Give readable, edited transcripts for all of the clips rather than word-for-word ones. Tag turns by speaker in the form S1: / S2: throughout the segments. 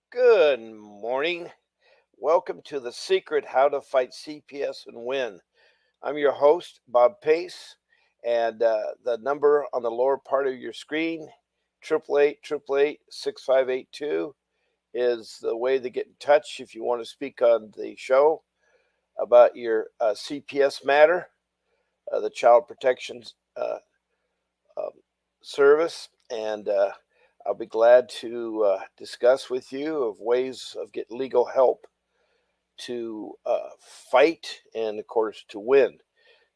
S1: Good morning. Welcome to The Secret How to Fight CPS and Win. I'm your host, Bob Pace, and the number on the lower part of your screen, 888 is the way to get in touch if you want to speak on the show about your CPS matter, the Child Protection uh, um, Service. And I'll be glad to discuss with you of ways of getting legal help to fight and, of course, to win.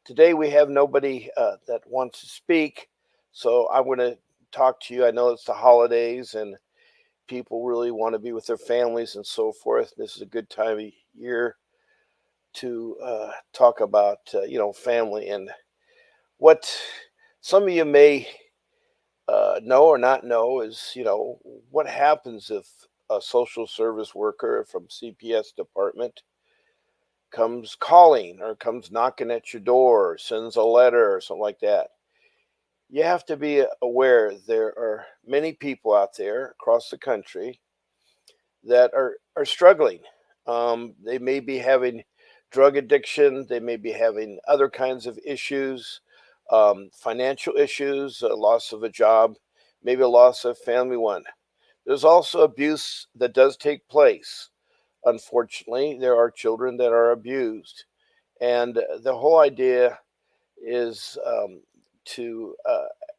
S1: Today we have nobody that wants to speak, so I'm going to talk to you. I know it's the holidays and people really want to be with their families and so forth. This is a good time of year to talk about, family and what some of you may know or not know is, what happens if a social service worker from CPS department comes calling or comes knocking at your door or sends a letter or something like that. You have to be aware there are many people out there across the country that are struggling. They may be having drug addiction, they may be having other kinds of issues, financial issues, a loss of a job, maybe a loss of family one. There's also abuse that does take place. Unfortunately, there are children that are abused. And the whole idea is to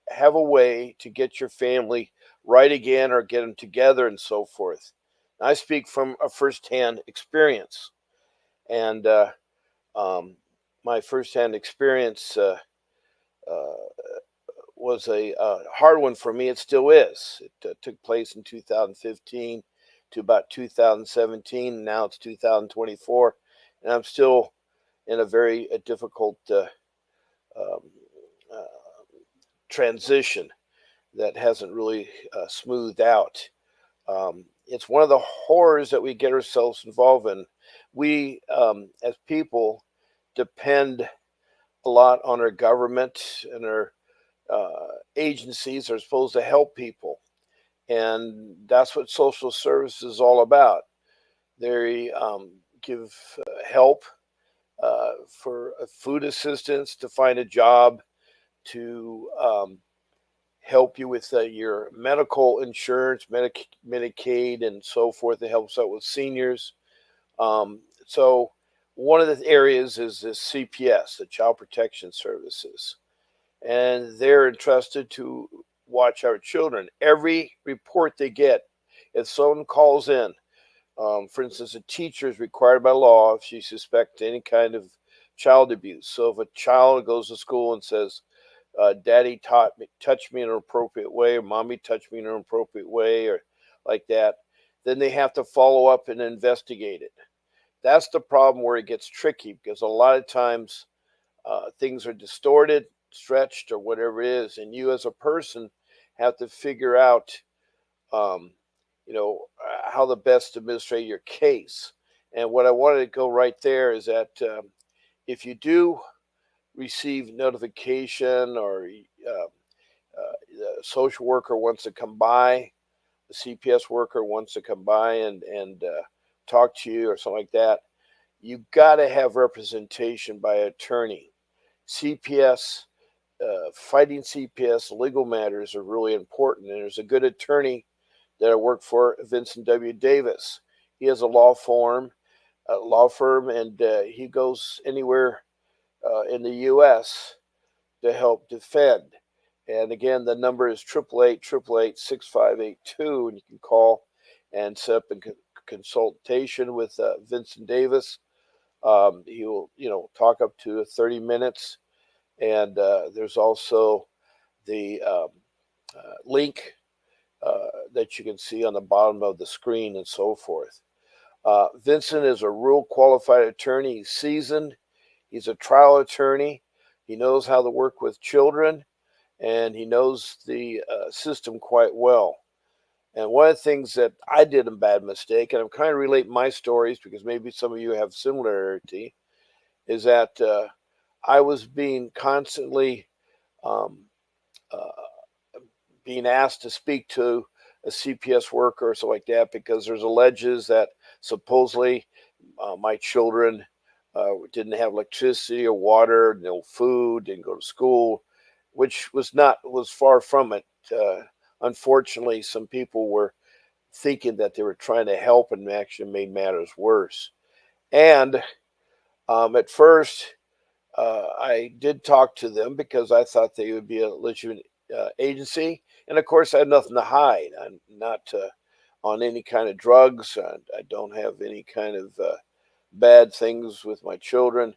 S1: have a way to get your family right again or get them together and so forth. I speak from a firsthand experience. And um, my firsthand experience uh, was a hard one for me. It still is. It took place in 2015 to about 2017. And now it's 2024. And I'm still in a very difficult um, uh, transition that hasn't really smoothed out. It's one of the horrors that we get ourselves involved in. We, as people, depend a lot on our government and our agencies are supposed to help people. And that's what social service is all about. They give help for food assistance to find a job, to help you with your medical insurance, Medicaid, and so forth. It helps out with seniors. So one of the areas is the CPS, the Child Protection Services, and they're entrusted to watch our children. Every report they get, if someone calls in, for instance, a teacher is required by law if she suspects any kind of child abuse. So if a child goes to school and says, "Daddy touched me in an appropriate way," or "Mommy touched me in an appropriate way," or like that, then they have to follow up and investigate it. That's the problem where it gets tricky because a lot of times things are distorted, stretched, or whatever it is, and you as a person have to figure out, um, how the best to administrate your case. And what I wanted to go right there is that if you do receive notification or the social worker wants to come by, the CPS worker wants to come by and talk to you or something like that, you got to have representation by an attorney. CPS, fighting CPS legal matters are really important. And there's a good attorney that I work for, Vincent W. Davis. He has a law firm, and he goes anywhere in the U.S. to help defend. And again, the number is 888 and you can call and set up a consultation with Vincent Davis. He will, talk up to 30 minutes. And there's also the link that you can see on the bottom of the screen and so forth. Vincent is a real qualified attorney. He's seasoned. He's a trial attorney. He knows how to work with children, and he knows the system quite well. And one of the things that I did a bad mistake, and I'm kind of relate my stories because maybe some of you have similarity, is that I was being constantly um, uh, being asked to speak to a CPS worker or something like that, because there's alleges that supposedly my children didn't have electricity or water, no food, didn't go to school, which was far from it. Unfortunately, some people were thinking that they were trying to help and actually made matters worse. And at first, I did talk to them because I thought they would be a legitimate agency, and of course, I had nothing to hide. I'm not on any kind of drugs. I don't have any kind of bad things with my children.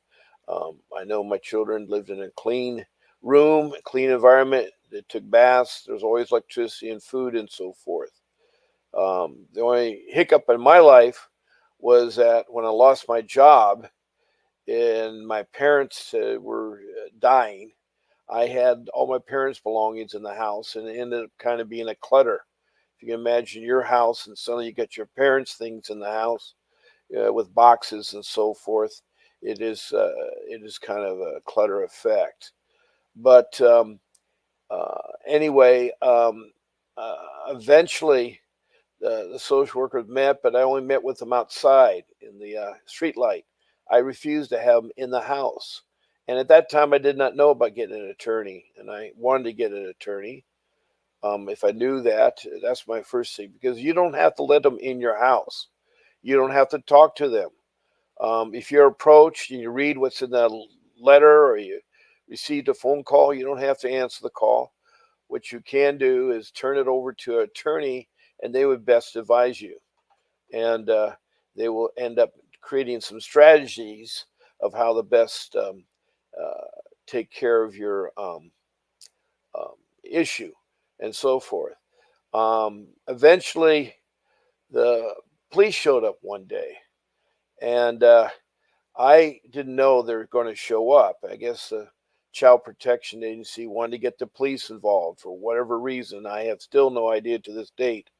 S1: I know my children lived in a clean room, a clean environment. They took baths. There's always electricity and food and so forth. The only hiccup in my life was that when I lost my job and my parents were dying, I had all my parents' belongings in the house, and it ended up kind of being a clutter. If you can imagine your house, and suddenly you got your parents' things in the house with boxes and so forth, it is kind of a clutter effect. But anyway, eventually the social workers met, but I only met with them outside in the street light. I refused to have them in the house. And at that time, I did not know about getting an attorney, and I wanted to get an attorney. If I knew that, that's my first thing, because you don't have to let them in your house. You don't have to talk to them. If you're approached and you read what's in that letter, or you received a phone call, you don't have to answer the call. What you can do is turn it over to an attorney, and they would best advise you. And they will end up creating some strategies of how to best uh, take care of your um, issue and so forth. Eventually, the police showed up one day, and I didn't know they were going to show up. I guess the Child Protection Agency wanted to get the police involved for whatever reason. I have still no idea to this date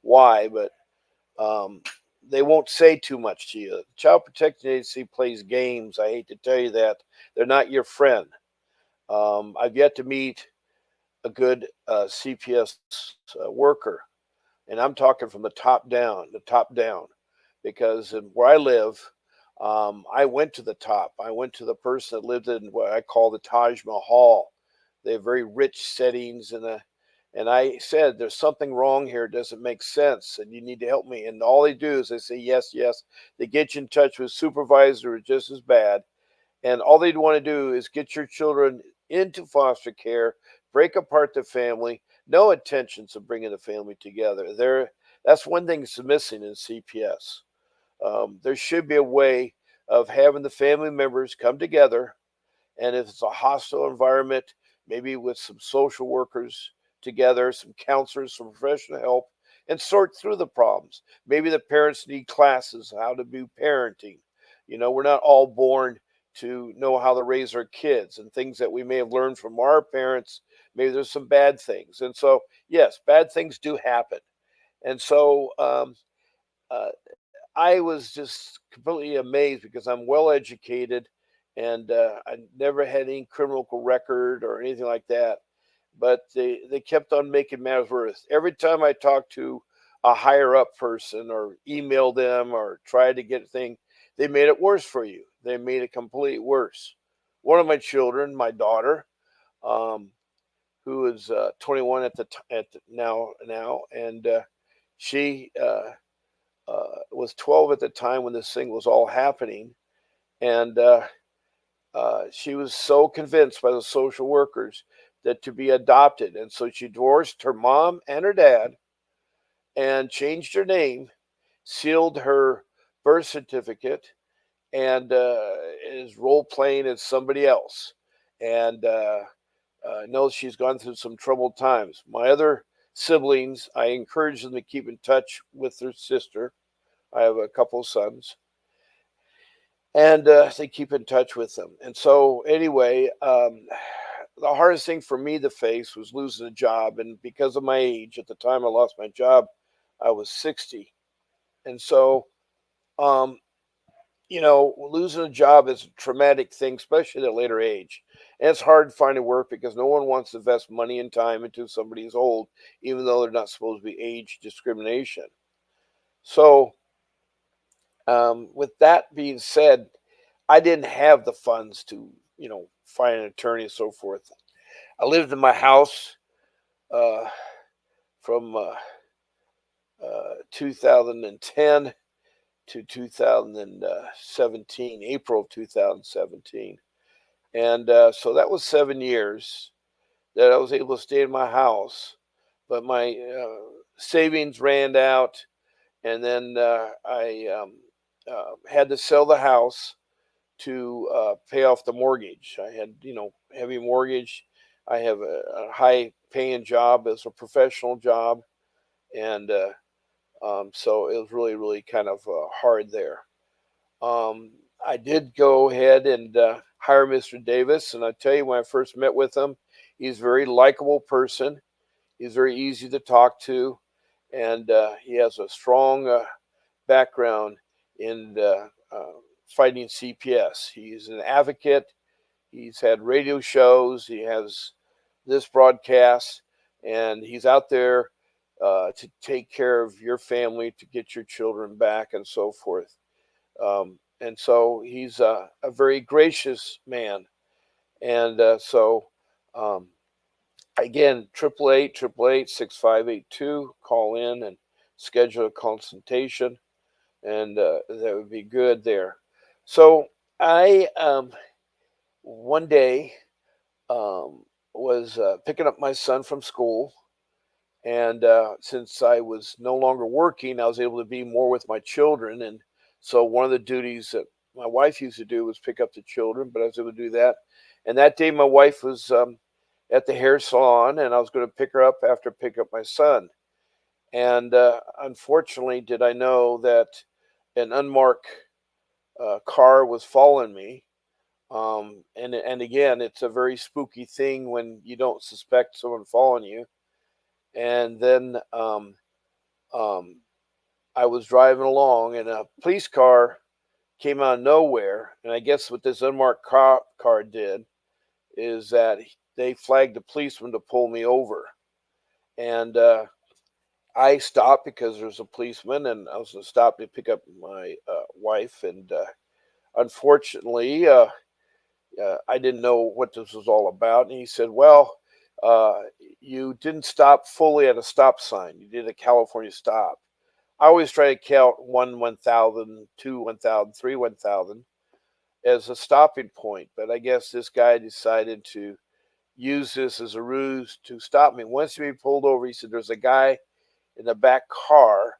S1: why, but um, they won't say too much to you. The Child Protection Agency plays games. I hate to tell you that. They're not your friend. I've yet to meet a good CPS worker, and I'm talking from the top down, because where I live, I went to the top. I went to the person that lived in what I call the Taj Mahal. They have very rich settings, and I said, "There's something wrong here. It doesn't make sense, and you need to help me." And all they do is they say, "Yes, yes." They get you in touch with supervisors who are just as bad, and all they'd want to do is get your children into foster care, break apart the family. No intentions of bringing the family together. That's one thing that's missing in CPS. There should be a way of having the family members come together, and if it's a hostile environment, maybe with some social workers together, some counselors, some professional help, and sort through the problems. Maybe the parents need classes how to do parenting. We're not all born to know how to raise our kids, and things that we may have learned from our parents. Maybe there's some bad things. And so, yes, bad things do happen. And so, uh, I was just completely amazed, because I'm well educated, and I never had any criminal record or anything like that. But they kept on making matters worse. Every time I talked to a higher up person or emailed them or tried to get a thing, they made it worse for you. They made it completely worse. One of my children, my daughter, um, who is 21 now, and she was 12 at the time when this thing was all happening, and she was so convinced by the social workers that to be adopted, and so she divorced her mom and her dad, and changed her name, sealed her birth certificate, and is role playing as somebody else. And I know she's gone through some troubled times. My other siblings, I encourage them to keep in touch with their sister. I have a couple of sons, and they keep in touch with them. And so, anyway, the hardest thing for me to face was losing a job, and because of my age, at the time I lost my job, I was 60, and so, um, losing a job is a traumatic thing, especially at a later age. And it's hard finding work because no one wants to invest money and time into somebody who's old, even though they're not supposed to be age discrimination. So, with that being said, I didn't have the funds to, find an attorney and so forth. I lived in my house uh, from 2010 to 2017, April of 2017. And so that was 7 years that I was able to stay in my house. But my savings ran out, and then I had to sell the house to pay off the mortgage. I had, heavy mortgage. I have a high paying job as a professional job. And so it was really, really kind of hard there. Um, I did go ahead and hire Mr. Davis. And I tell you, when I first met with him, he's a very likable person. He's very easy to talk to. And he has a strong background in fighting CPS. He's an advocate. He's had radio shows. He has this broadcast, and he's out there to take care of your family, to get your children back, and so forth. And so he's a very gracious man. And so, um, again, 888-888-6582, call in and schedule a consultation, and that would be good there. So I one day was picking up my son from school, and since I was no longer working, I was able to be more with my children. And so one of the duties that my wife used to do was pick up the children, but I was able to do that. And that day, my wife was at the hair salon, and I was going to pick her up after pick up my son. And unfortunately, did I know that an unmarked car was following me. And again, it's a very spooky thing when you don't suspect someone following you. And then um, I was driving along, and a police car came out of nowhere. And I guess what this unmarked car did is that they flagged a policeman to pull me over. And I stopped because there's a policeman, and I was going to stop to pick up my wife. And unfortunately, I didn't know what this was all about. And he said, "Well, uh, you didn't stop fully at a stop sign. You did a California stop." I always try to count 1,000, 2, 1,000, 3, 1,000 as a stopping point. But I guess this guy decided to use this as a ruse to stop me. Once he pulled over, he said, "There's a guy in the back car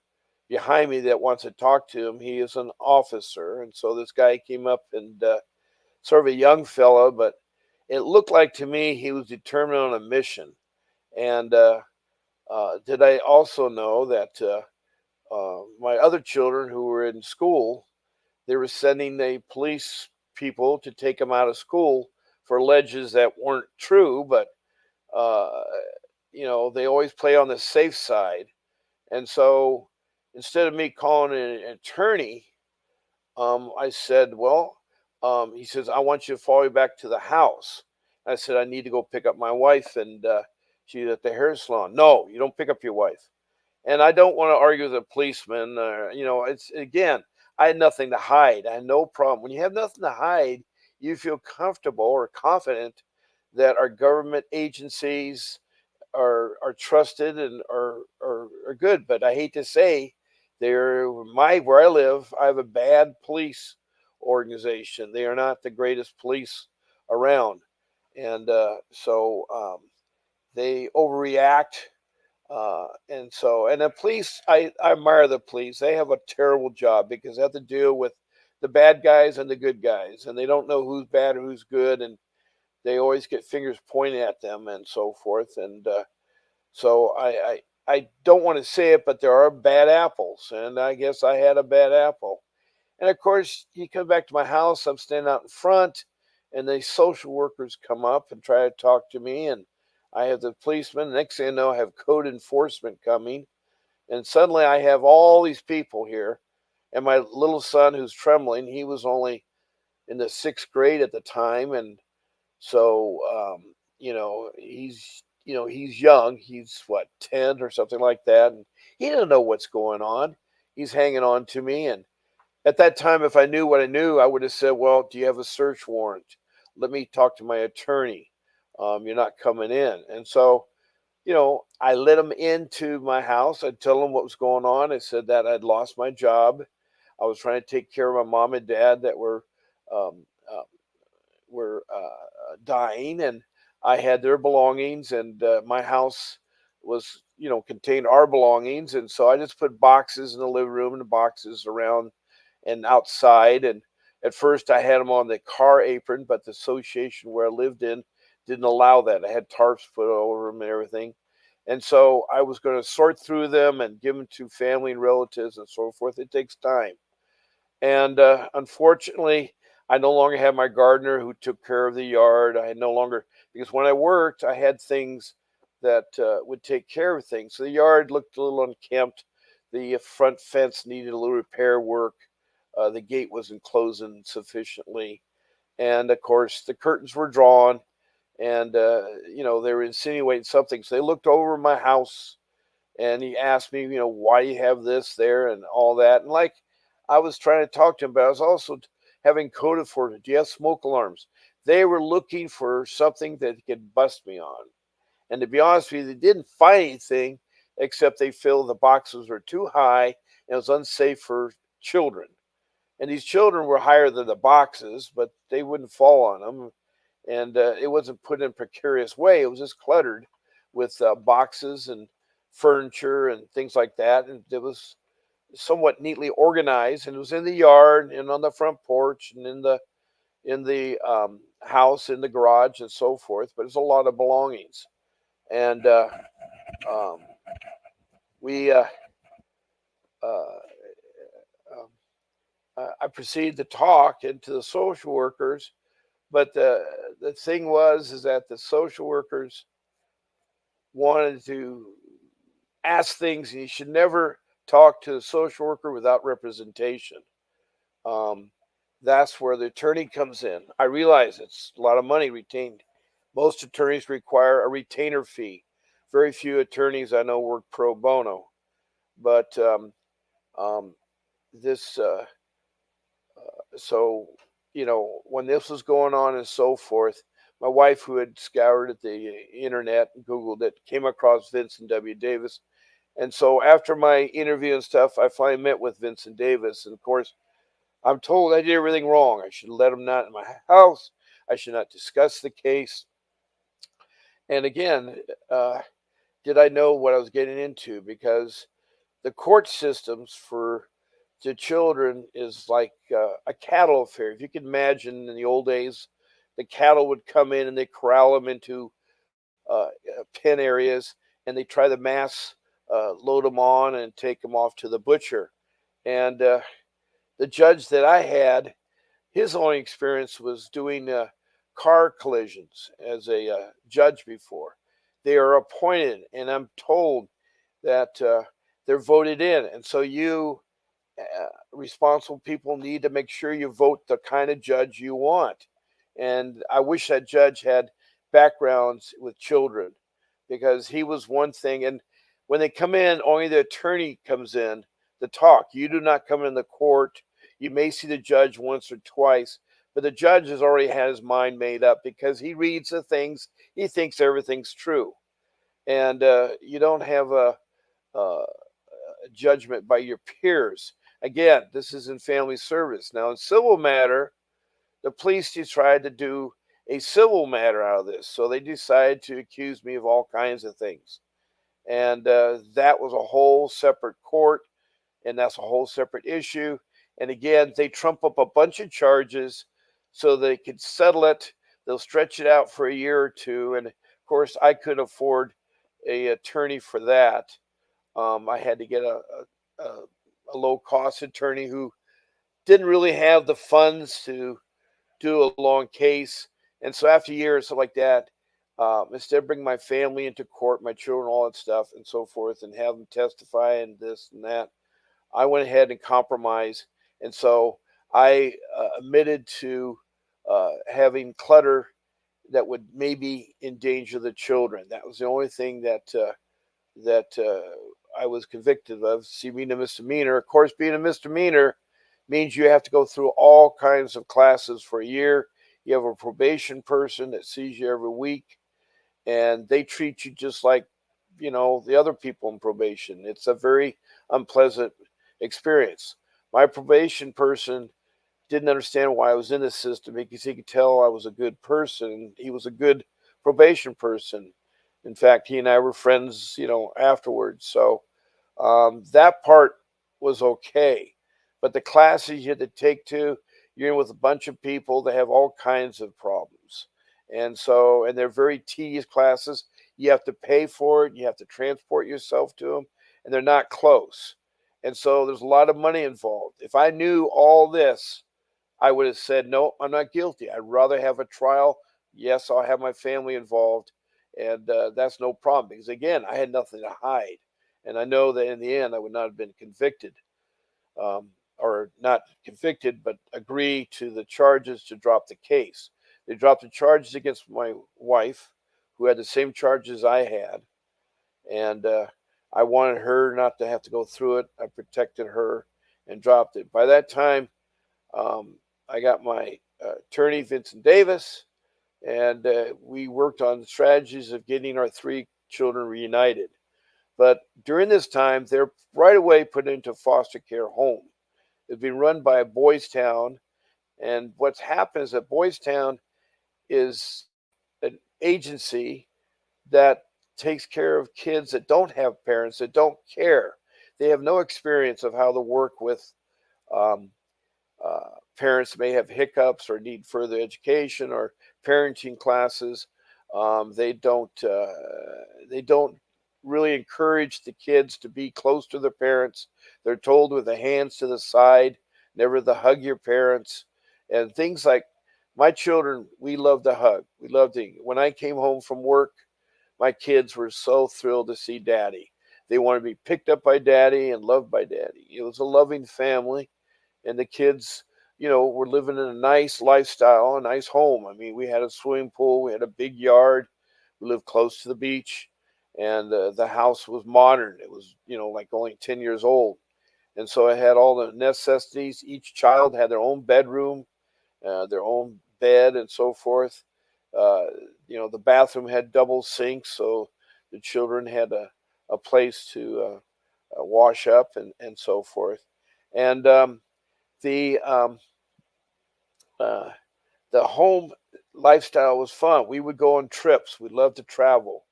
S1: behind me that wants to talk to him. He is an officer." And so this guy came up, and sort of a young fellow, but it looked like to me he was determined on a mission. And did I also know that my other children who were in school, they were sending the police people to take them out of school for alleges that weren't true, but uh, they always play on the safe side. And so instead of me calling an attorney, I said, "Well," he says, "I want you to follow me back to the house." I said, "I need to go pick up my wife, and she's at the hair salon." "No, you don't pick up your wife." And I don't want to argue with a policeman. It's again, I had nothing to hide. I had no problem. When you have nothing to hide, you feel comfortable or confident that our government agencies are trusted and are good. But I hate to say, they're where I live. I have a bad police organization. They are not the greatest police around, and so they overreact. And the police, I admire the police. They have a terrible job because they have to deal with the bad guys and the good guys, and they don't know who's bad or who's good, and they always get fingers pointed at them and so forth. And so I don't want to say it, but there are bad apples, and I guess I had a bad apple. And of course, you come back to my house, I'm standing out in front, and the social workers come up and try to talk to me, and I have the policeman. Next thing I know, I have code enforcement coming, and suddenly I have all these people here, And my little son, who's trembling, he was only in the sixth grade at the time, and so he's young. He's what, 10 or something like that, and he doesn't know what's going on. He's hanging on to me, and at that time, if I knew what I knew, I would have said, "Well, do you have a search warrant? Let me talk to my attorney. You're not coming in." And so, I let him into my house. I'd tell him what was going on. I said that I'd lost my job. I was trying to take care of my mom and dad that um, uh, were dying, and I had their belongings, and my house was, contained our belongings, and so I just put boxes in the living room and boxes around and outside. And at first, I had them on the car apron, but the association where I lived in didn't allow that. I had tarps put over them and everything. And so I was going to sort through them and give them to family and relatives and so forth. It takes time. And unfortunately, I no longer had my gardener who took care of the yard. I no longer, because when I worked, I had things that would take care of things. So the yard looked a little unkempt. The front fence needed a little repair work. The gate wasn't closing sufficiently. And of course, the curtains were drawn, and they were insinuating something. So they looked over my house, and he asked me, why do you have this there and all that. And like, I was trying to talk to him, but I was also having coded for it. Do you have smoke alarms? They were looking for something that they could bust me on. And to be honest with you, they didn't find anything except they feel the boxes were too high and it was unsafe for children. And these children were higher than the boxes, but they wouldn't fall on them. And it wasn't put in a precarious way. It was just cluttered with boxes and furniture and things like that. And it was somewhat neatly organized, and it was in the yard and on the front porch and in the house, in the garage, and so forth. But it's a lot of belongings, and um, we uh, um, I proceeded to talk and to the social workers. But the thing was is that the social workers wanted to ask things, and you should never talk to the social worker without representation. Um, that's where the attorney comes in. I realize it's a lot of money retained. Most attorneys require a retainer fee. Very few attorneys I know work pro bono. But um, this, so, when this was going on and so forth, my wife, who had scoured at the internet and Googled it, came across Vincent W. Davis. And so after my interview and stuff, I finally met with Vincent Davis. And of course, I'm told I did everything wrong. I should let him not in my house. I should not discuss the case. And again, uh, did I know what I was getting into? Because the court systems for the children is like a cattle affair. If you can imagine, in the old days, the cattle would come in and they corral them into pen areas, and they try to mass load them on and take them off to the butcher. And the judge that I had, his only experience was doing car collisions as a judge before. They are appointed, and I'm told that they're voted in. And so responsible people need to make sure you vote the kind of judge you want. And I wish that judge had backgrounds with children, because he was one thing. And when they come in, only the attorney comes in to talk. You do not come in the court. You may see the judge once or twice, but the judge has already had his mind made up because he reads the things, he thinks everything's true. And you don't have a judgment by your peers. Again, this is in family service. Now, in civil matter, the police tried to do a civil matter out of this. So they decided to accuse me of all kinds of things. And that was a whole separate court, and that's a whole separate issue. And again, they trump up a bunch of charges so they could settle it. They'll stretch it out for a year or two. And of course, I couldn't afford a attorney for that. I had to get a low cost attorney who didn't really have the funds to do a long case. And so after a year or so like that, instead of bringing my family into court, my children, all that stuff and so forth, and have them testify and this and that, I went ahead and compromised, and so I admitted to having clutter that would maybe endanger the children. That was the only thing that I was convicted of. See, being a misdemeanor. Of course, being a misdemeanor means you have to go through all kinds of classes for a year. You have a probation person that sees you every week, and they treat you just like, the other people in probation. It's a very unpleasant experience. My probation person didn't understand why I was in the system because he could tell I was a good person. He was a good probation person. In fact, he and I were friends, afterwards. So that part was okay. But the classes you had to take you're in with a bunch of people that have all kinds of problems. And they're very tedious classes. You have to pay for it. You have to transport yourself to them, and they're not close. And so there's a lot of money involved. If I knew all this, I would have said, no, I'm not guilty. I'd rather have a trial. Yes, I'll have my family involved. And that's no problem because, again, I had nothing to hide. And I know that in the end, I would not have been convicted, or not convicted, but agree to the charges to drop the case. They dropped the charges against my wife, who had the same charges I had. And I wanted her not to have to go through it. I protected her and dropped it. By that time, I got my attorney, Vincent Davis, and we worked on the strategies of getting our three children reunited. But during this time, they're right away put into a foster care home. It's been run by a Boys Town, and what's happened is that Boys Town is an agency that takes care of kids that don't have parents, that don't care. They have no experience of how to work with um, parents may have hiccups or need further education or parenting classes. They don't really encourage the kids to be close to their parents. They're told with the hands to the side, never to hug your parents, and things like my children. We love to hug. We love to. When I came home from work, my kids were so thrilled to see Daddy. They wanted to be picked up by Daddy and loved by Daddy. It was a loving family, and the kids, were living in a nice lifestyle, a nice home. I mean, we had a swimming pool, we had a big yard, we lived close to the beach, and the house was modern. It was, like only 10 years old. And so it had all the necessities. Each child had their own bedroom, their own bed, and so forth. Uh, the bathroom had double sinks, so the children had a place to wash up and so forth. And the uh, the home lifestyle was fun. We would go on trips. We loved to travel.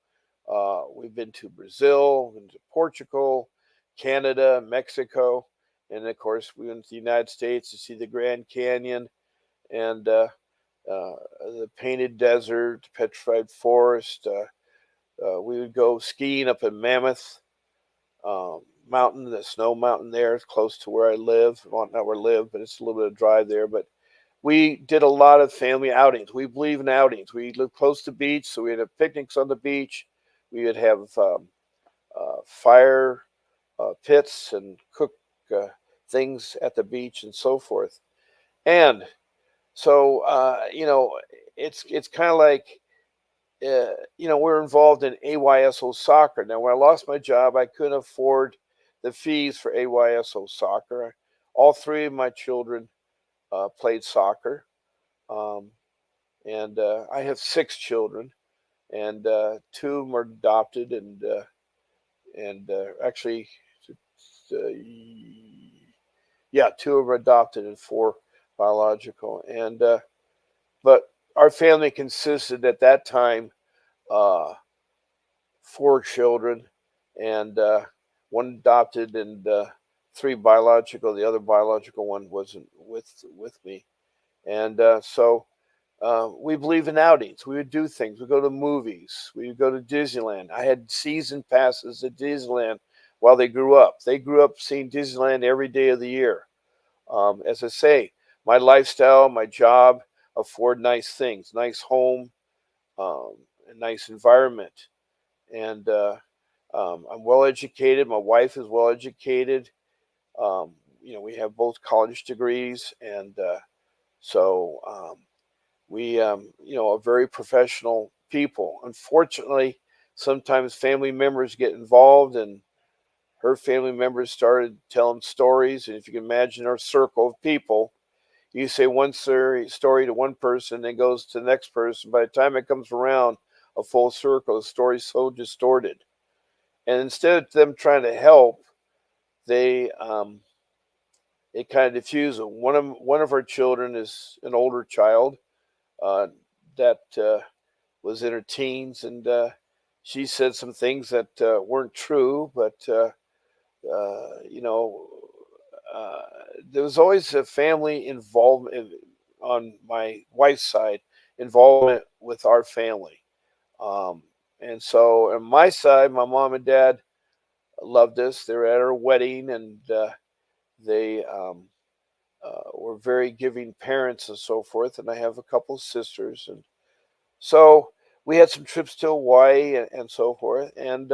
S1: We've been to Brazil, been to Portugal, Canada, Mexico, and of course we went to the United States to see the Grand Canyon and the Painted Desert, Petrified Forest. We would go skiing up in Mammoth Mountain, the snow mountain there. It's close to where I live. Well, not where I live, but it's a little bit of drive there. But we did a lot of family outings. We believe in outings. We live close to the beach, so we'd have picnics on the beach. We would have fire pits and cook uh, things at the beach and so forth. And so, it's kind of like, we're involved in AYSO soccer. Now, when I lost my job, I couldn't afford the fees for AYSO soccer. All three of my children played soccer. Um, and I have six children, and two of them are adopted, and actually, uh, yeah, two of them are adopted and four biological. And but our family consisted at that time uh, four children, and one adopted and three biological. The other biological one wasn't with me, and so we believe in outings. We would do things. We go to movies. We would go to Disneyland. I had season passes at Disneyland while they grew up. They grew up seeing Disneyland every day of the year. As I say, my lifestyle, my job afford nice things, nice home, um, a nice environment, and I'm well educated. My wife is well educated. We have both college degrees, and so we are very professional people. Unfortunately, sometimes family members get involved, and her family members started telling stories. And if you can imagine our circle of people, you say one story to one person, then goes to the next person. By the time it comes around a full circle, the story's so distorted. And instead of them trying to help, they it kind of diffuse it. One of our children is an older child uh, that was in her teens, and she said some things that weren't true, but uh, you know, uh, there was always a family involvement on my wife's side, involvement with our family. Um, and so on my side, my mom and dad loved us. They were at our wedding, and they were very giving parents and so forth. And I have a couple of sisters, and so we had some trips to Hawaii and so forth. And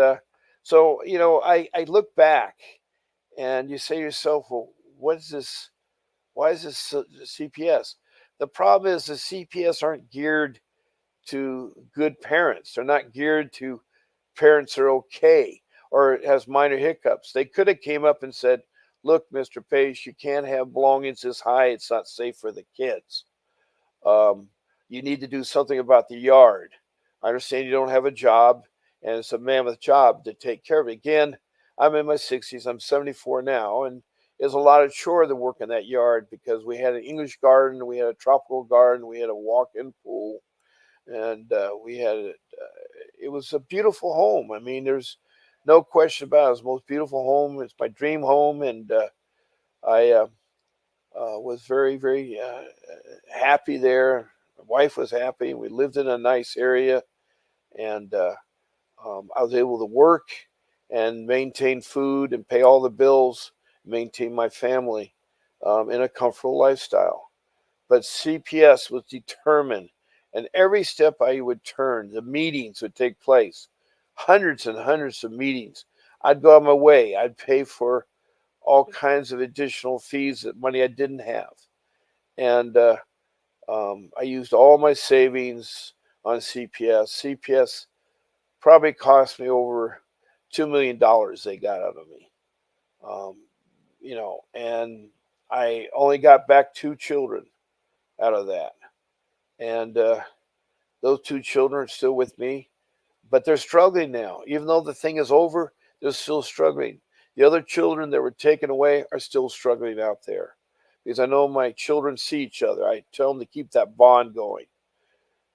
S1: so, I look back and you say to yourself, well, what is this? Why is this CPS? The problem is the CPS aren't geared to good parents. They're not geared to parents that are okay or it has minor hiccups. They could have came up and said, look, Mr. Pace, you can't have belongings this high. It's not safe for the kids. Um, you need to do something about the yard. I understand you don't have a job, and it's a mammoth job to take care of it. Again, I'm in my 60s. I'm 74 now, and there's a lot of chore to work in that yard because we had an English garden, we had a tropical garden, we had a walk-in pool, and it was a beautiful home. I mean, there's no question about it. It was the most beautiful home. It's my dream home, and I was very, very happy there. My wife was happy. We lived in a nice area, and I was able to work and maintain food and pay all the bills, maintain my family in a comfortable lifestyle. But CPS was determined, and every step I would turn, the meetings would take place, hundreds and hundreds of meetings. I'd go on my way. I'd pay for all kinds of additional fees that money I didn't have. And I used all my savings on CPS. CPS probably cost me over $2 million they got out of me. Um, and I only got back two children out of that. And those two children are still with me, but they're struggling now. Even though the thing is over, they're still struggling. The other children that were taken away are still struggling out there because I know my children see each other. I tell them to keep that bond going.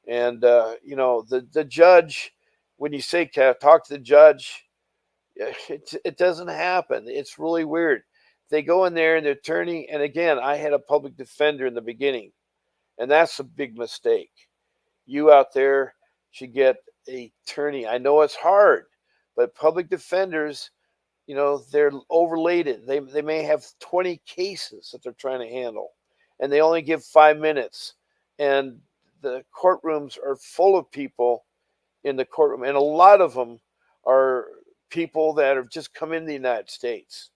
S1: And the judge, when you say talk to the judge, it doesn't happen. It's really weird. They go in there and the attorney, and again, I had a public defender in the beginning, and that's a big mistake. You out there should get a attorney. I know it's hard, but public defenders, they're overlated. They may have 20 cases that they're trying to handle, and they only give 5 minutes. And the courtrooms are full of people in the courtroom, and a lot of them are people that have just come in the United States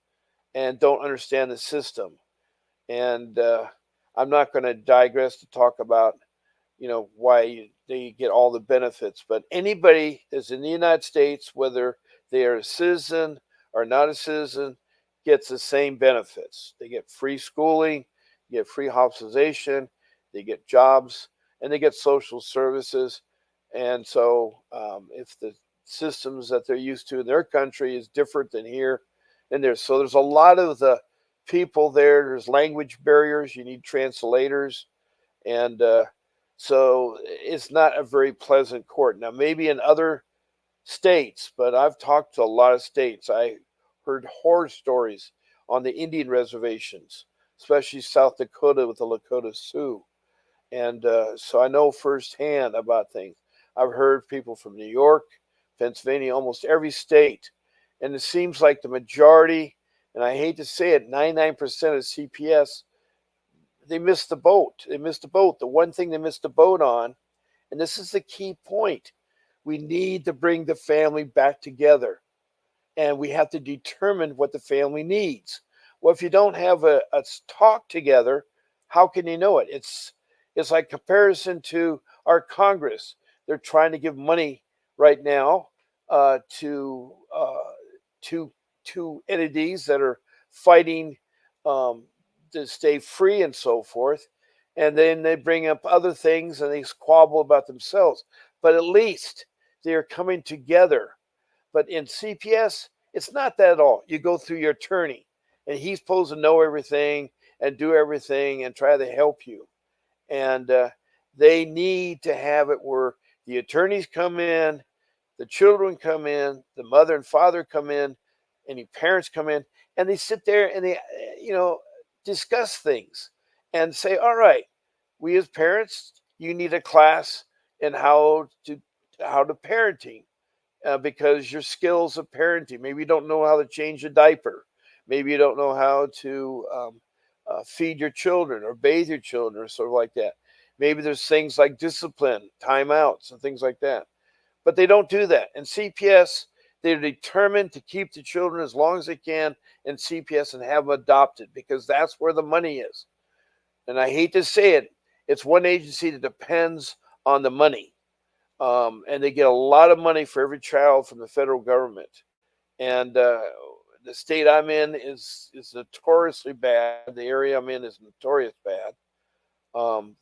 S1: and don't understand the system. And I'm not going to digress to talk about why they get all the benefits. But anybody that's in the United States, whether they are a citizen or not a citizen, gets the same benefits. They get free schooling, they get free hospitalization, they get jobs, and they get social services. And so, if the systems that they're used to in their country is different than here, and there's a lot of the people there. There's language barriers. You need translators, and so it's not a very pleasant court. Now, maybe in other states, but I've talked to a lot of states. I heard horror stories on the Indian reservations, especially South Dakota with the Lakota Sioux. And so I know firsthand about things. I've heard people from New York, Pennsylvania, almost every state. And it seems like the majority, and I hate to say it, 99% of CPS, they missed the boat. They missed the boat. The one thing they missed the boat on, and this is the key point, we need to bring the family back together. And we have to determine what the family needs. Well, if you don't have a talk together, how can you know it? It's like comparison to our Congress. They're trying to give money right now to to entities that are fighting um, to stay free and so forth. And then they bring up other things and they squabble about themselves. But at least they are coming together. But in CPS, it's not that at all. You go through your attorney, and he's supposed to know everything and do everything and try to help you. And they need to have it where the attorneys come in, the children come in, the mother and father come in, any parents come in, and they sit there and they, discuss things and say, all right, we as parents, you need a class in how to parenting because your skills of parenting. Maybe you don't know how to change a diaper. Maybe you don't know how to feed your children or bathe your children or sort of like that. Maybe there's things like discipline, timeouts, and things like that. But they don't do that. In CPS, they're determined to keep the children as long as they can in CPS and have them adopted because that's where the money is. And I hate to say it, it's one agency that depends on the money. And they get a lot of money for every child from the federal government. And the state I'm in is notoriously bad. The area I'm in is notorious bad.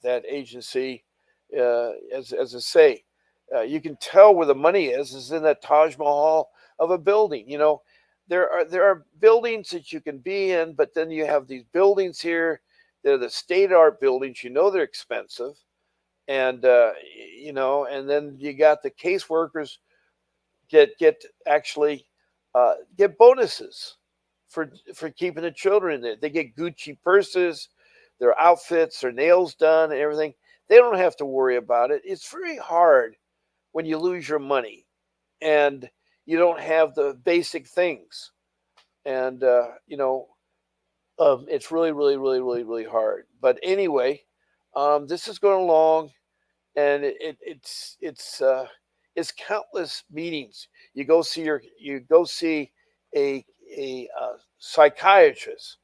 S1: That agency, as I say, you can tell where the money is in that Taj Mahal of a building. There are buildings that you can be in, but then you have these buildings here. They're the state art buildings. They're expensive, and and then you got the caseworkers get actually get bonuses for keeping the children in there. They get Gucci purses, their outfits, their nails done, and everything. They don't have to worry about it. It's very hard when you lose your money and you don't have the basic things, and it's really, really, really, really, really hard. But anyway, this is going along and it's countless meetings. You go see a psychiatrist,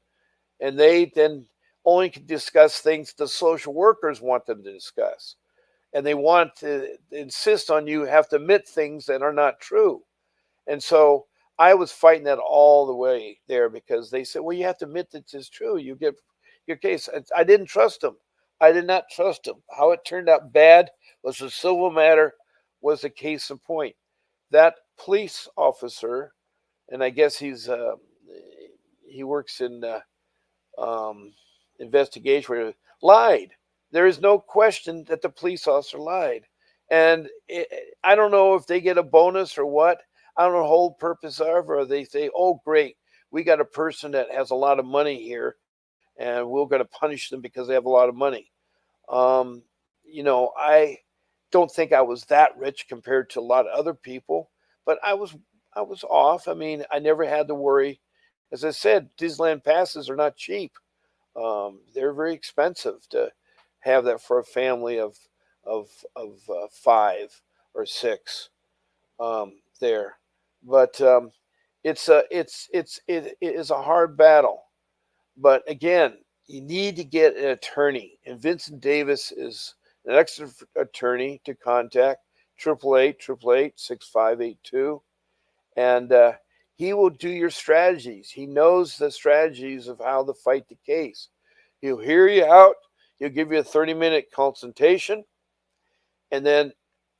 S1: and they then only can discuss things the social workers want them to discuss, and they want to insist on you have to admit things that are not true. And so I was fighting that all the way there because they said, well, you have to admit that it's true. You get your case. I didn't trust them. I did not trust them. How it turned out bad was a civil matter, was a case in point. That police officer, and I guess he works in um, investigation, where lied. There is no question that the police officer lied. And I don't know if they get a bonus or what. I don't know the whole purpose of, or they say, oh, great, we got a person that has a lot of money here and we're going to punish them because they have a lot of money. I don't think I was that rich compared to a lot of other people, but I was off. I mean, I never had to worry. As I said, Disneyland passes are not cheap. They're very expensive to have that for a family of 5 or 6 there. But it is a hard battle. But again, you need to get an attorney, and Vincent Davis is an excellent attorney to contact. 888-888-6582, and he will do your strategies. He knows the strategies of how to fight the case. He'll hear you out. He'll give you a 30-minute consultation, and then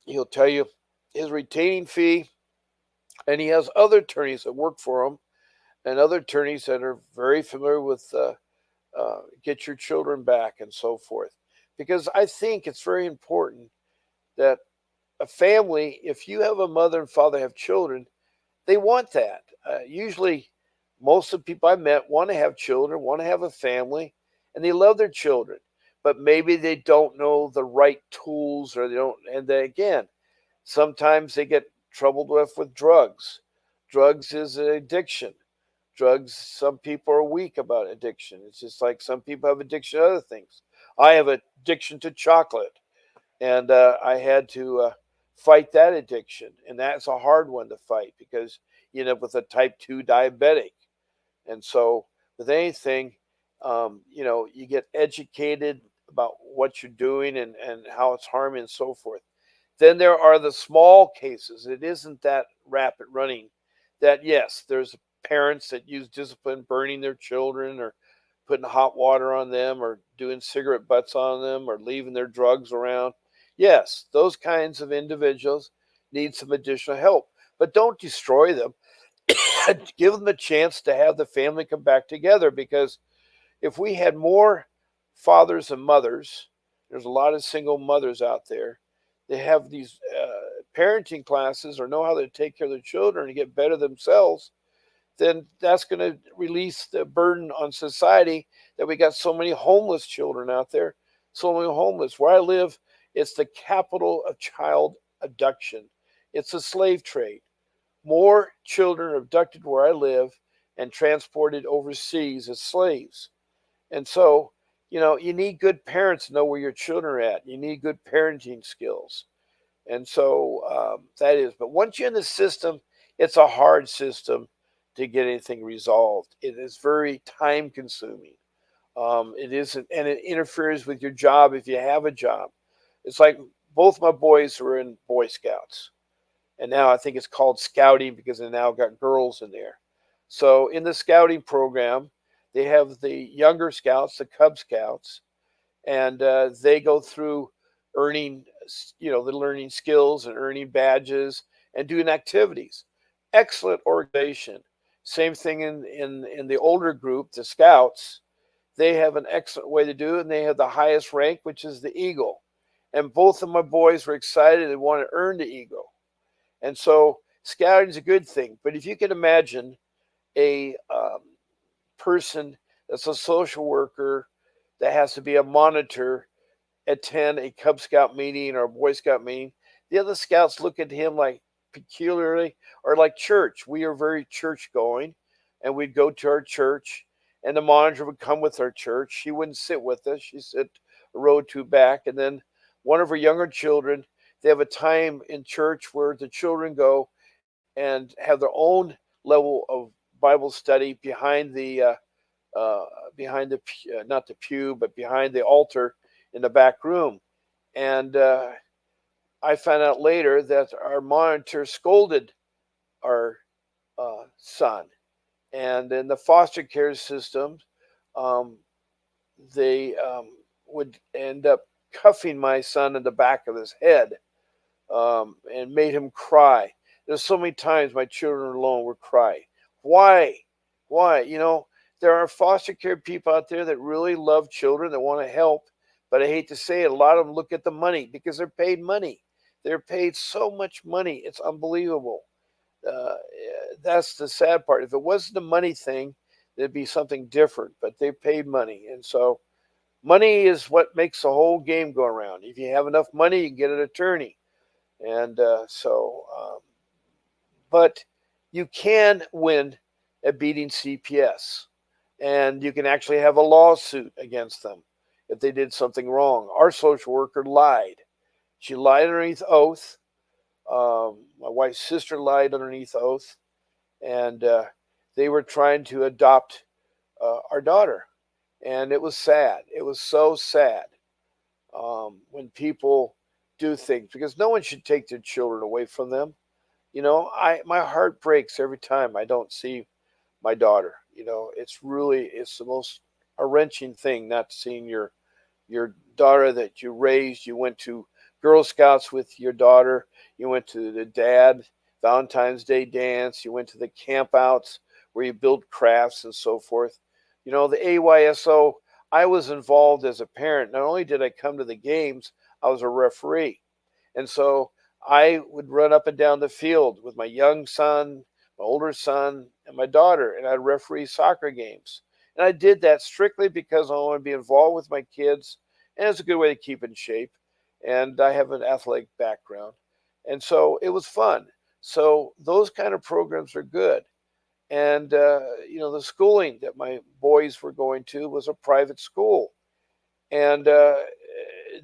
S1: he'll tell you his retaining fee. And he has other attorneys that work for him, and other attorneys that are very familiar with get your children back and so forth. Because I think it's very important that a family, if you have a mother and father have children, they want that. Usually, most of the people I met want to have children, want to have a family, and they love their children. But maybe they don't know the right tools, or they don't. And they, again, sometimes they get troubled with drugs. Drugs is an addiction. Drugs, some people are weak about addiction. It's just like some people have addiction to other things. I have addiction to chocolate, and I had to fight that addiction, and that's a hard one to fight because you end up with a type 2 diabetic. And so with anything, you get educated about what you're doing and how it's harming and so forth. Then there are the small cases. It isn't that rapid running. That yes, there's parents that use discipline, burning their children or putting hot water on them or doing cigarette butts on them or leaving their drugs around. Yes, those kinds of individuals need some additional help, but don't destroy them. Give them a chance to have the family come back together because if we had more fathers and mothers, there's a lot of single mothers out there. They have these parenting classes or know how to take care of their children and get better themselves. Then that's going to release the burden on society that we got so many homeless children out there, so many homeless. Where I live, it's the capital of child abduction. It's a slave trade. More children are abducted where I live and transported overseas as slaves. And so, you need good parents to know where your children are at. You need good parenting skills. And so that is, but once you're in the system, it's a hard system to get anything resolved. It is very time consuming. It isn't, and it interferes with your job if you have a job. It's like both my boys were in Boy Scouts, and now I think it's called scouting because they now got girls in there. So in the scouting program, they have the younger scouts, the Cub Scouts, and they go through earning, they're learning skills and earning badges and doing activities. Excellent organization. Same thing in the older group, the Scouts. They have an excellent way to do it, and they have the highest rank, which is the Eagle. And both of my boys were excited and want to earn the Eagle. And so scouting is a good thing. But if you can imagine a person that's a social worker that has to be a monitor attend a Cub Scout meeting or a Boy Scout meeting, the other scouts look at him like peculiarly or like church. We are very church going, and we'd go to our church, and the monitor would come with our church. She wouldn't sit with us, she'd sit a row or two back. And then one of her younger children, they have a time in church where the children go and have their own level of Bible study uh, behind the not the pew, but behind the altar in the back room. And I found out later that our monitor scolded our son. And in the foster care system, um, they would end up cuffing my son in the back of his head and made him cry. There's so many times my children alone would cry. Why? Why? There are foster care people out there that really love children that want to help, but I hate to say it, a lot of them look at the money because they're paid money. They're paid so much money. It's unbelievable. Uh, that's the sad part. If it wasn't a money thing, there'd be something different, but they paid money. And so money is what makes the whole game go around. If you have enough money, you can get an attorney. And but you can win at beating CPS, and you can actually have a lawsuit against them if they did something wrong. Our social worker lied. She lied underneath oath. My wife's sister lied underneath oath, and they were trying to adopt our daughter, and it was sad. It was so sad when people do things because no one should take their children away from them. My heart breaks every time I don't see my daughter. It's the most a wrenching thing not seeing your daughter that you raised. You went to Girl Scouts with your daughter. You went to the dad Valentine's Day dance. You went to the campouts where you build crafts and so forth. The AYSO. I was involved as a parent. Not only did I come to the games, I was a referee. And so I would run up and down the field with my young son, my older son, and my daughter, and I'd referee soccer games. And I did that strictly because I want to be involved with my kids, and it's a good way to keep in shape. And I have an athletic background. And so it was fun. So those kind of programs are good. And, the schooling that my boys were going to was a private school. And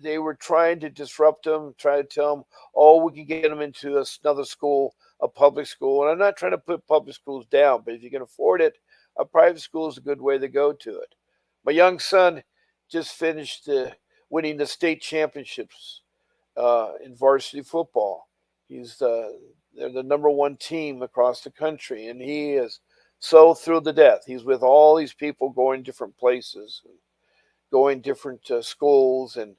S1: they were trying to disrupt them, trying to tell them, oh, we can get them into another school, a public school. And I'm not trying to put public schools down, but if you can afford it, a private school is a good way to go to it. My young son just finished winning the state championships in varsity football. He's they're the number one team across the country, and he is so thrilled to death. He's with all these people going different places, going different schools, and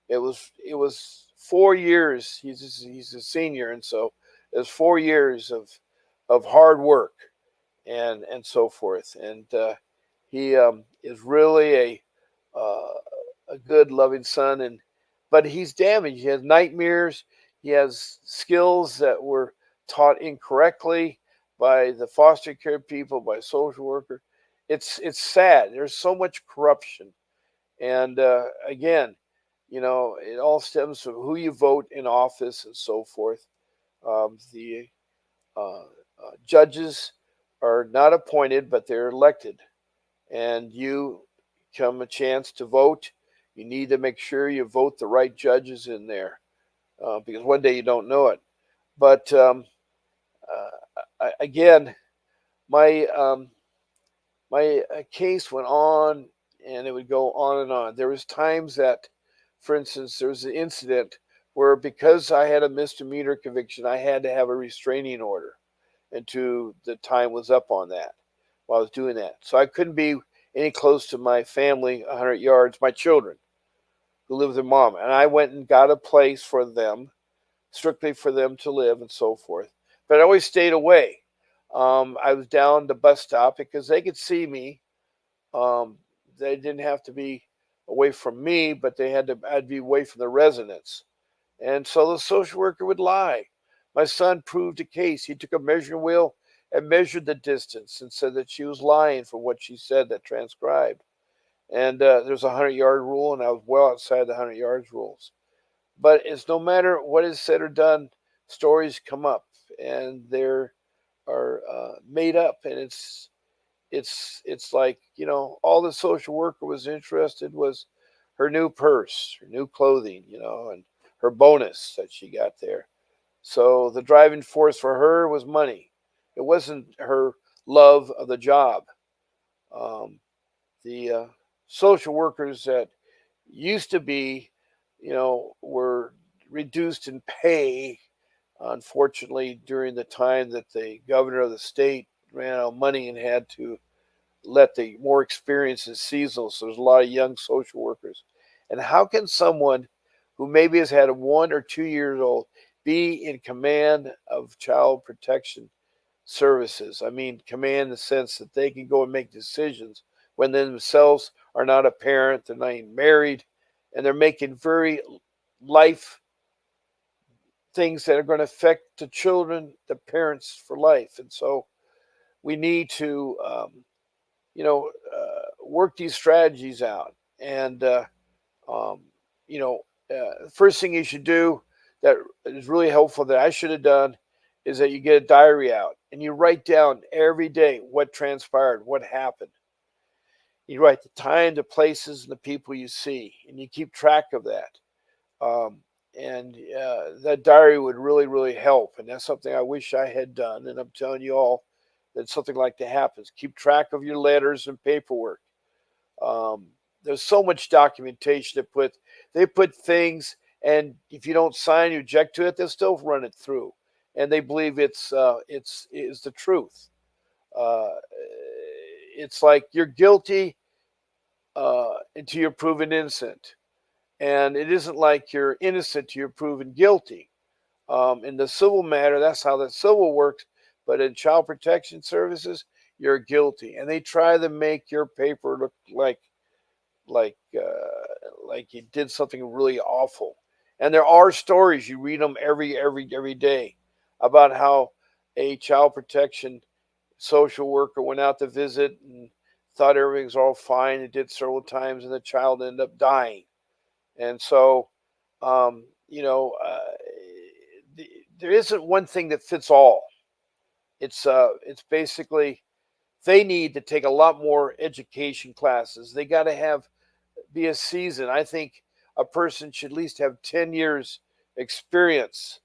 S1: it was 4 years. He's a senior, and so it was 4 years of hard work and so forth. And he is really uh, a good, loving son, and but he's damaged. He has nightmares. He has skills that were taught incorrectly by the foster care people, by social worker. It's sad. There's so much corruption, and again, it all stems from who you vote in office and so forth. The judges are not appointed, but they're elected, and you come a chance to vote. You need to make sure you vote the right judges in there, because one day you don't know it. But again, my my case went on, and it would go on and on. There was times that, for instance, there was an incident where because I had a misdemeanor conviction, I had to have a restraining order until the time was up on that while I was doing that. So I couldn't be any close to my family 100 yards, my children who live with their mom. And I went and got a place for them, strictly for them to live and so forth. But I always stayed away. I was down the bus stop because they could see me. Um, they didn't have to be away from me, but I'd be away from the residents. And so the social worker would lie. My son proved a case. He took a measuring wheel and measured the distance and said that she was lying for what she said that transcribed. And there's a 100-yard rule, and I was well outside the 100 yards rules. But it's no matter what is said or done, stories come up, and they're are made up, and it's like all the social worker was interested was her new purse, her new clothing, and her bonus that she got there. So the driving force for her was money. It wasn't her love of the job. Um, the social workers that used to be, were reduced in pay, unfortunately, during the time that the governor of the state ran out of money and had to let the more experienced seasonal. So there's a lot of young social workers. And how can someone who maybe has had a 1 or 2 years old be in command of child protection services? I mean, command in the sense that they can go and make decisions when they themselves are not a parent, they're not even married, and they're making very life things that are going to affect the children, the parents for life. And so we need to, work these strategies out. And, um, first thing you should do that is really helpful that I should have done is that you get a diary out and you write down every day what transpired, what happened. You write the time, the places, and the people you see, and you keep track of that. Um, and that diary would really, really help. And that's something I wish I had done. And I'm telling you all that something like that happens. Keep track of your letters and paperwork. Um, there's so much documentation they put things, and if you don't sign, you object to it, they'll still run it through, and they believe it's is the truth. Uh, it's like you're guilty until you're proven innocent, and it isn't like you're innocent till you're proven guilty. In the civil matter, that's how the civil works. But in child protection services, you're guilty, and they try to make your paper look like like you did something really awful. And there are stories, you read them every day about how a child protection social worker went out to visit and thought everything was all fine. It did several times, and the child ended up dying. And so, um, you know, uh, there isn't one thing that fits all. It's basically they need to take a lot more education classes. They got to have be a season. I think a person should at least have 10 years experience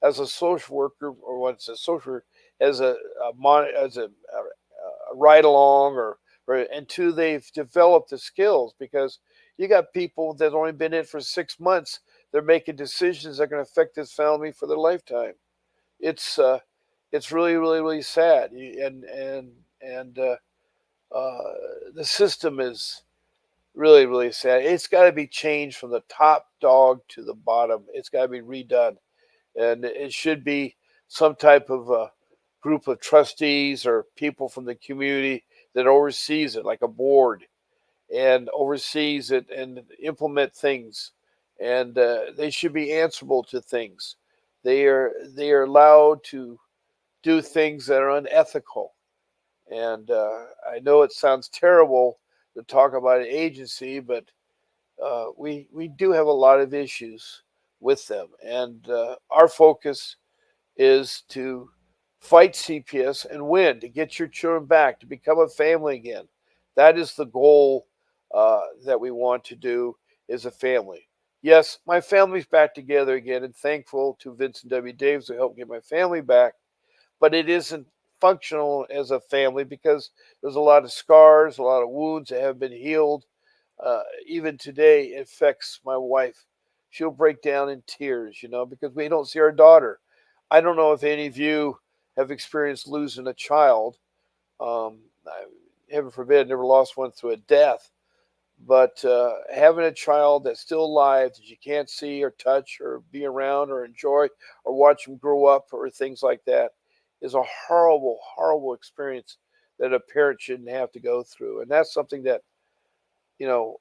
S1: as a social worker, or what's a social, as a ride along, or until they've developed the skills. Because you got people that only been in for 6 months, they're making decisions that are going to affect this family for their lifetime. It's it's really, really, really sad. And uh, the system is really, really sad. It's got to be changed from the top dog to the bottom. It's got to be redone, and it should be some type of group of trustees or people from the community that oversees it, like a board, and oversees it and implement things. And they should be answerable to things. They are allowed to do things that are unethical. And I know it sounds terrible to talk about an agency, but we do have a lot of issues with them, and our focus is to fight CPS and win, to get your children back, to become a family again. That is the goal that we want to do as a family. Yes, my family's back together again, and thankful to Vincent W. Davis who helped get my family back, but it isn't functional as a family because there's a lot of scars, a lot of wounds that have been healed. Even today, it affects my wife. She'll break down in tears, because we don't see our daughter. I don't know if any of you have experienced losing a child. Heaven forbid, never lost one through a death. But having a child that's still alive that you can't see or touch or be around or enjoy or watch them grow up or things like that is a horrible, horrible experience that a parent shouldn't have to go through. And that's something that,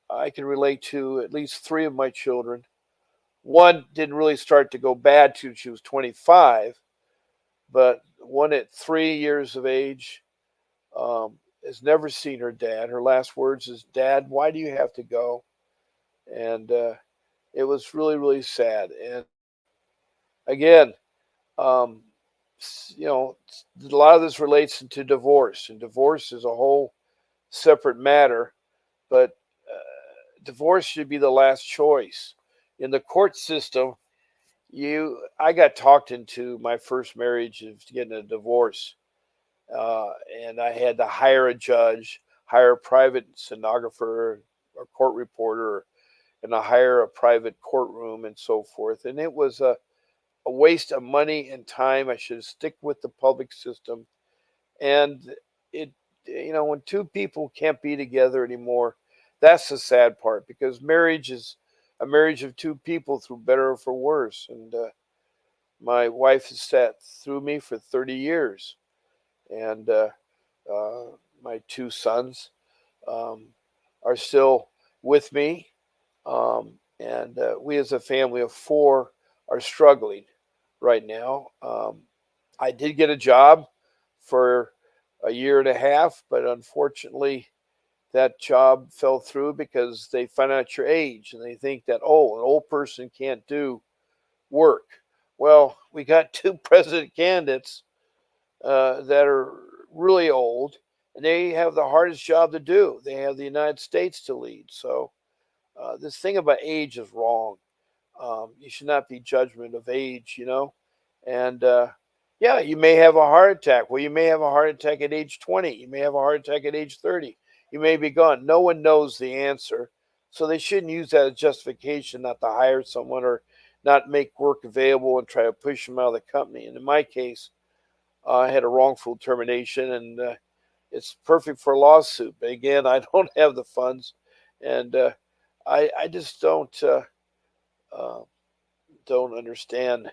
S1: I can relate to at least three of my children. One didn't really start to go bad till she was 25, but one at 3 years of age has never seen her dad. Her last words is, "Dad, why do you have to go?" And it was really, really sad. And again, um, a lot of this relates into divorce, and divorce is a whole separate matter. But divorce should be the last choice. In the court system, I got talked into my first marriage of getting a divorce, uh, and I had to hire a judge, hire a private stenographer or court reporter, and I hire a private courtroom and so forth. And it was a waste of money and time. I should stick with the public system. And it, when two people can't be together anymore, that's the sad part, because marriage is a marriage of two people through better or for worse. And my wife has sat through me for 30 years. And uh, my two sons um, are still with me. And we, as a family of four, are struggling right now. I did get a job for a year and a half, but unfortunately, that job fell through because they find out your age and they think that, oh, an old person can't do work. Well, we got two president candidates that are really old, and they have the hardest job to do. They have the United States to lead. So this thing about age is wrong. You should not be judgment of age. And yeah, you may have a heart attack. Well, you may have a heart attack at age 20. You may have a heart attack at age 30. You may be gone. No one knows the answer. So they shouldn't use that as justification not to hire someone or not make work available and try to push them out of the company. And in my case, I had a wrongful termination, and it's perfect for a lawsuit. But again, I don't have the funds, and I just uh, don't understand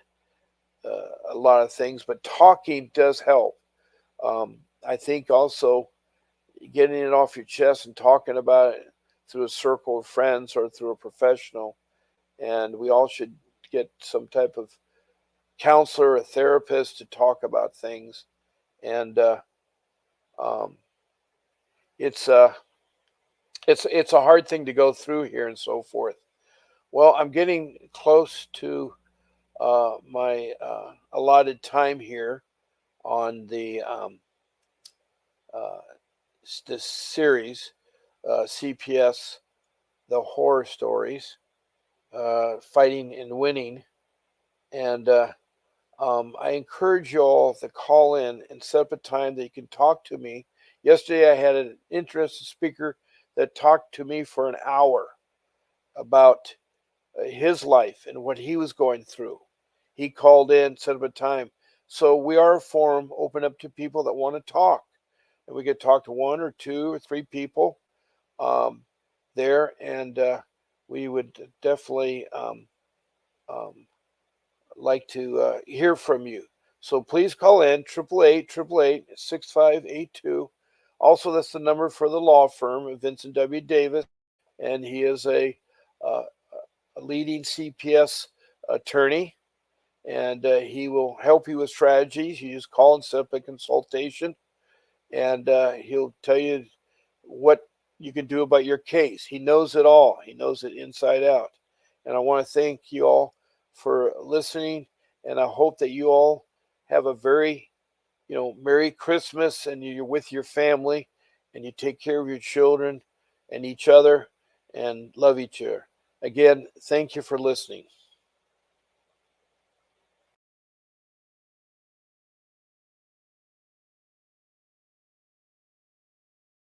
S1: a lot of things. But talking does help. I think also getting it off your chest and talking about it through a circle of friends or through a professional, and we all should get some type of counselor, a therapist to talk about things. And um, it's it's a hard thing to go through here and so forth. Well, I'm getting close to my allotted time here on the uh, this series, CPS, the horror stories, fighting and winning. And I encourage you all to call in and set up a time that you can talk to me. Yesterday, I had an interested speaker that talked to me for an hour about his life and what he was going through. He called in, set up a time. So we are a forum open up to people that want to talk. And we could talk to one or two or three people um, there, and we would definitely um, like to hear from you. So please call in 888-888-6582. Also, that's the number for the law firm, Vincent W. Davis, and he is uh, a leading CPS attorney, and he will help you with strategies. You just call and set up a consultation, and he'll tell you what you can do about your case. He knows it all. He knows it inside out. And I want to thank you all for listening, and I hope that you all have a very, Merry Christmas, and you're with your family, and you take care of your children and each other, and love each other. Again, thank you for listening.